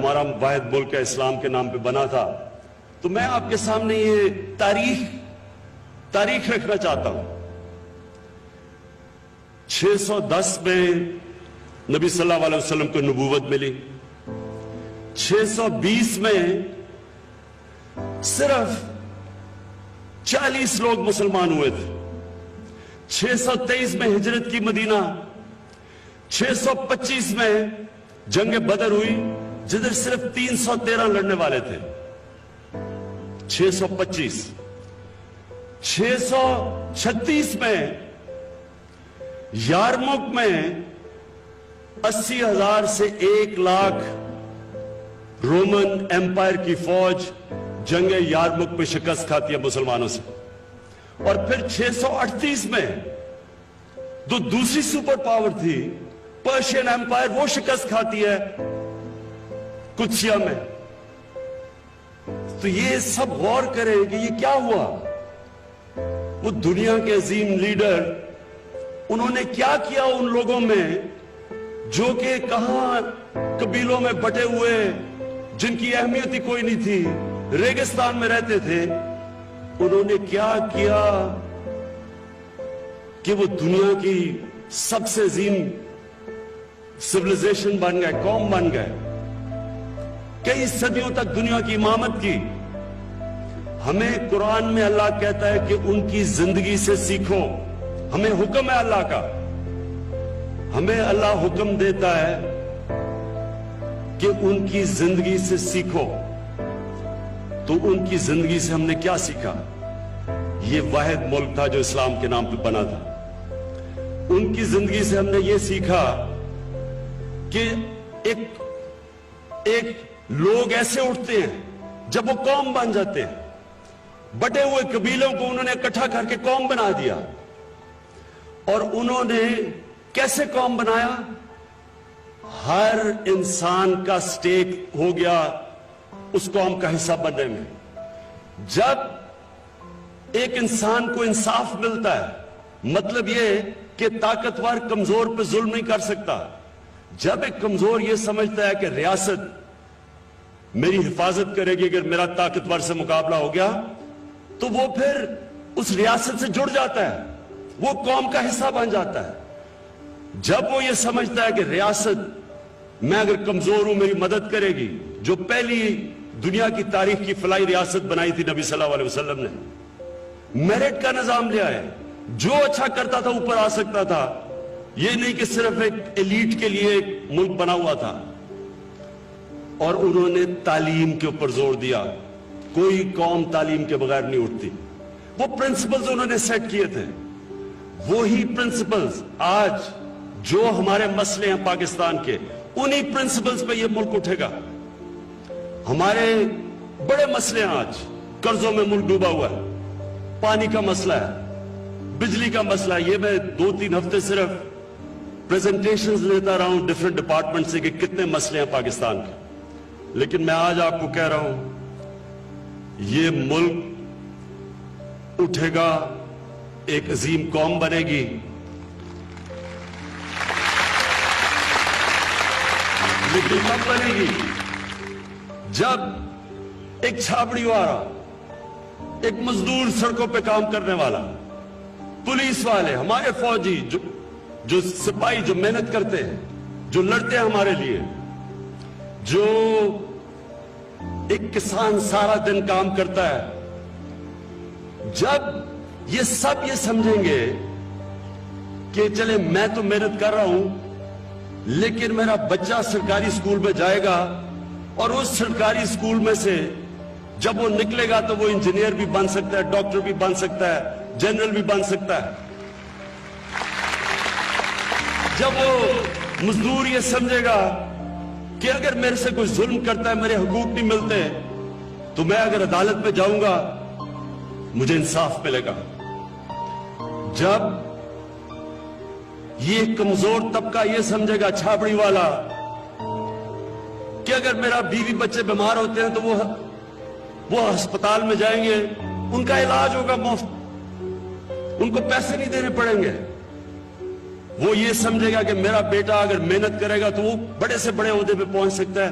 ہمارا واحد ملک ہے اسلام کے نام پہ بنا تھا، تو میں آپ کے سامنے یہ تاریخ رکھنا چاہتا ہوں۔ 610 میں نبی صلی اللہ علیہ وسلم کو نبوت ملی، 620 میں صرف 40 لوگ مسلمان ہوئے تھے، 623 میں ہجرت کی مدینہ، 625 میں جنگ بدر ہوئی جدھر صرف 313 لڑنے والے تھے، 625 636 میں یارموک میں 80,000 سے 1,00,000 رومن ایمپائر کی فوج جنگ یارموک پہ شکست کھاتی ہے مسلمانوں سے، اور پھر 638 میں جو دوسری سپر پاور تھی پرشین ایمپائر، وہ شکست کھاتی ہے قدسیہ میں۔ تو یہ سب غور کریں کہ یہ کیا ہوا، وہ دنیا کے عظیم لیڈر انہوں نے کیا کیا ان لوگوں میں جو کہ کہاں قبیلوں میں بٹے ہوئے، جن کی اہمیت ہی کوئی نہیں تھی، ریگستان میں رہتے تھے، انہوں نے کیا کیا کہ وہ دنیا کی سب سے عظیم سویلائزیشن بن گئے، قوم بن گئے، کئی صدیوں تک دنیا کی امامت کی۔ ہمیں قرآن میں اللہ کہتا ہے کہ ان کی زندگی سے سیکھو، ہمیں حکم ہے اللہ کا، ہمیں اللہ حکم دیتا ہے کہ ان کی زندگی سے سیکھو۔ تو ان کی زندگی سے ہم نے کیا سیکھا؟ یہ واحد ملک تھا جو اسلام کے نام پہ بنا تھا۔ ان کی زندگی سے ہم نے یہ سیکھا کہ ایک لوگ ایسے اٹھتے ہیں جب وہ قوم بن جاتے ہیں، بٹے ہوئے قبیلوں کو انہوں نے اکٹھا کر کے قوم بنا دیا، اور انہوں نے کیسے قوم بنایا؟ ہر انسان کا سٹیک ہو گیا اس قوم کا حصہ بننے میں۔ جب ایک انسان کو انصاف ملتا ہے، مطلب یہ کہ طاقتور کمزور پہ ظلم نہیں کر سکتا، جب ایک کمزور یہ سمجھتا ہے کہ ریاست میری حفاظت کرے گی اگر میرا طاقتور سے مقابلہ ہو گیا، تو وہ پھر اس ریاست سے جڑ جاتا ہے، وہ قوم کا حصہ بن جاتا ہے۔ جب وہ یہ سمجھتا ہے کہ ریاست میں اگر کمزور ہوں میری مدد کرے گی، جو پہلی دنیا کی تاریخ کی فلاحی ریاست بنائی تھی نبی صلی اللہ علیہ وسلم نے، میرٹ کا نظام لے آئے، جو اچھا کرتا تھا اوپر آ سکتا تھا، یہ نہیں کہ صرف ایک ایلیٹ کے لیے ایک ملک بنا ہوا تھا۔ اور انہوں نے تعلیم کے اوپر زور دیا، کوئی قوم تعلیم کے بغیر نہیں اٹھتی۔ وہ پرنسپلز انہوں نے سیٹ کیے تھے، وہی پرنسپلز آج جو ہمارے مسئلے ہیں پاکستان کے، انہی پرنسپلز پہ یہ ملک اٹھے گا۔ ہمارے بڑے مسئلے ہیں آج، قرضوں میں ملک ڈوبا ہوا ہے، پانی کا مسئلہ ہے، بجلی کا مسئلہ ہے۔ یہ میں 2-3 ہفتے صرف پریزنٹیشنز لیتا رہا ہوں ڈیفرنٹ ڈپارٹمنٹ سے کہ کتنے مسئلے ہیں پاکستان کے، لیکن میں آج آپ کو کہہ رہا ہوں یہ ملک اٹھے گا، ایک عظیم قوم بنے گی۔ لیکن کب بنے گی؟ جب ایک چھاپڑی والا، ایک مزدور سڑکوں پہ کام کرنے والا، پولیس والے، ہمارے فوجی، جو سپاہی جو محنت کرتے ہیں، جو لڑتے ہیں ہمارے لیے، جو ایک کسان سارا دن کام کرتا ہے، جب یہ سب یہ سمجھیں گے کہ چلے میں تو محنت کر رہا ہوں لیکن میرا بچہ سرکاری اسکول میں جائے گا، اور اس سرکاری اسکول میں سے جب وہ نکلے گا تو وہ انجینئر بھی بن سکتا ہے، ڈاکٹر بھی بن سکتا ہے، جنرل بھی بن سکتا ہے۔ جب وہ مزدور یہ سمجھے گا کہ اگر میرے سے کوئی ظلم کرتا ہے، میرے حقوق نہیں ملتے، تو میں اگر عدالت میں جاؤں گا مجھے انصاف ملے گا۔ جب یہ کمزور طبقہ یہ سمجھے گا، چھاپڑی والا، کہ اگر میرا بیوی بچے بیمار ہوتے ہیں تو وہ ہسپتال میں جائیں گے، ان کا علاج ہوگا مفت، ان کو پیسے نہیں دینے پڑیں گے۔ وہ یہ سمجھے گا کہ میرا بیٹا اگر محنت کرے گا تو وہ بڑے سے بڑے عہدے پہ پہنچ سکتا ہے،